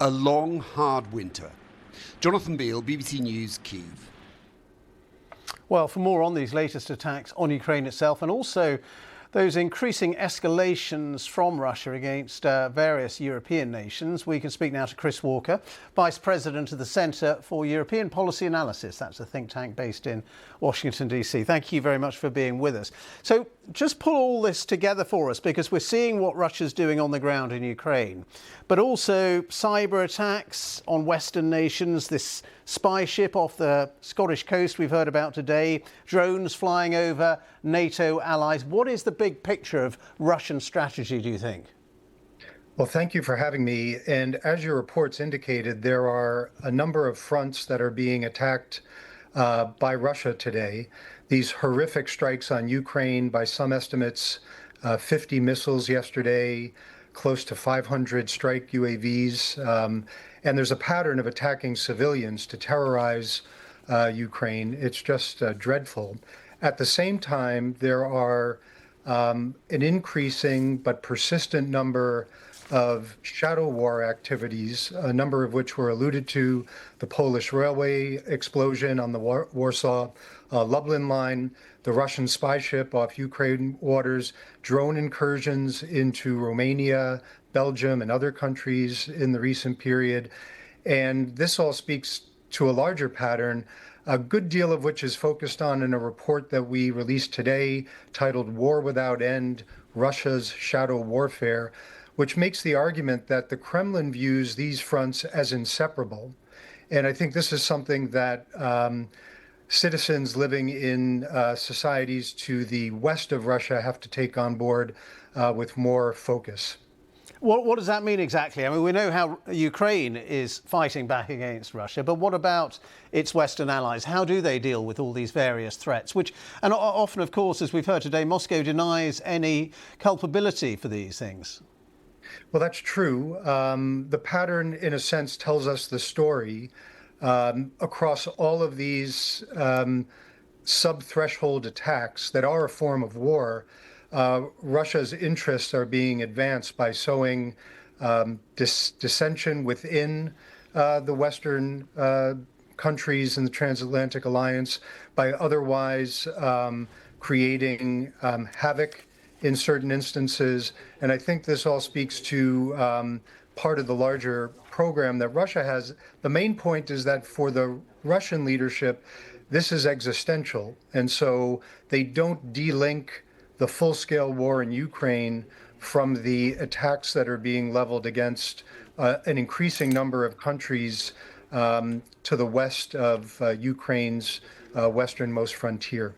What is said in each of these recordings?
A long, hard winter. Jonathan Beale, BBC News, Kyiv. Well, for more on these latest attacks on Ukraine itself and also those increasing escalations from Russia against various European nations, we can speak now to Chris Walker, Vice President of the Centre for European Policy Analysis. That's a think tank based in Washington, D.C. Thank you very much for being with us. So just pull all this together for us, because we're seeing what Russia's doing on the ground in Ukraine, but also cyber attacks on Western nations, this spy ship off the Scottish coast we've heard about today, drones flying over NATO allies. What is the big picture of Russian strategy, do you think? Well, thank you for having me. And as your reports indicated, there are a number of fronts that are being attacked by Russia today. These horrific strikes on Ukraine, by some estimates, 50 missiles yesterday, close to 500 strike UAVs. And there's a pattern of attacking civilians to terrorize Ukraine. It's just dreadful. At the same time, there are an increasing but persistent number of shadow war activities, a number of which were alluded to: the Polish railway explosion on the Warsaw Lublin line, the Russian spy ship off Ukraine waters, drone incursions into Romania, Belgium, and other countries in the recent period. And this all speaks to a larger pattern, a good deal of which is focused on in a report that we released today titled War Without End: Russia's Shadow Warfare, which makes the argument that the Kremlin views these fronts as inseparable. And I think this is something that citizens living in societies to the west of Russia have to take on board with more focus. What does that mean exactly? I mean, we know how Ukraine is fighting back against Russia, but what about its Western allies? How do they deal with all these various threats? And often, of course, as we've heard today, Moscow denies any culpability for these things. Well, that's true. The pattern, in a sense, tells us the story. Across all of these sub-threshold attacks that are a form of war, Russia's interests are being advanced by sowing dissension within the Western countries in the transatlantic alliance, by otherwise creating havoc in certain instances. And I think this all speaks to part of the larger program that Russia has. The main point is that for the Russian leadership, this is existential. And so they don't de-link the full-scale war in Ukraine from the attacks that are being leveled against an increasing number of countries to the west of Ukraine's westernmost frontier.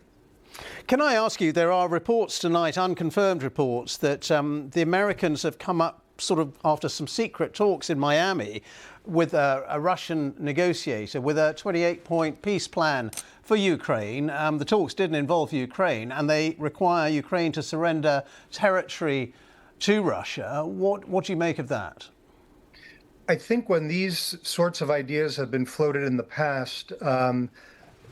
Can I ask you, there are reports tonight, unconfirmed reports, that the Americans have come up sort of after some secret talks in Miami with a Russian negotiator with a 28-point peace plan for Ukraine. The talks didn't involve Ukraine, and they require Ukraine to surrender territory to Russia. What do you make of that? I think when these sorts of ideas have been floated in the past,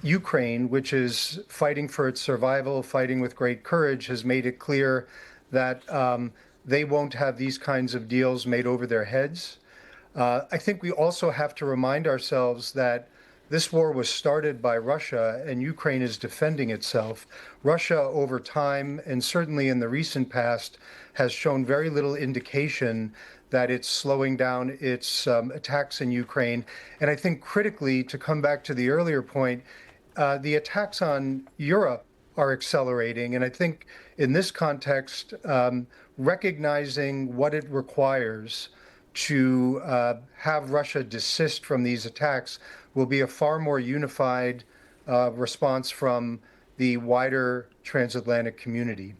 Ukraine, which is fighting for its survival, fighting with great courage, has made it clear that they won't have these kinds of deals made over their heads. I think we also have to remind ourselves that this war was started by Russia, and Ukraine is defending itself. Russia, over time, and certainly in the recent past, has shown very little indication that it's slowing down its attacks in Ukraine. And I think critically, to come back to the earlier point, the attacks on Europe are accelerating. And I think in this context, recognizing what it requires to have Russia desist from these attacks will be a far more unified response from the wider transatlantic community.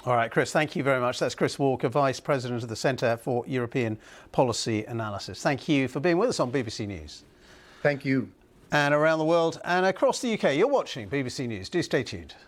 All right, Chris, thank you very much. That's Chris Walker, Vice President of the Centre for European Policy Analysis. Thank you for being with us on BBC News. Thank you. And around the world and across the UK, you're watching BBC News. Do stay tuned.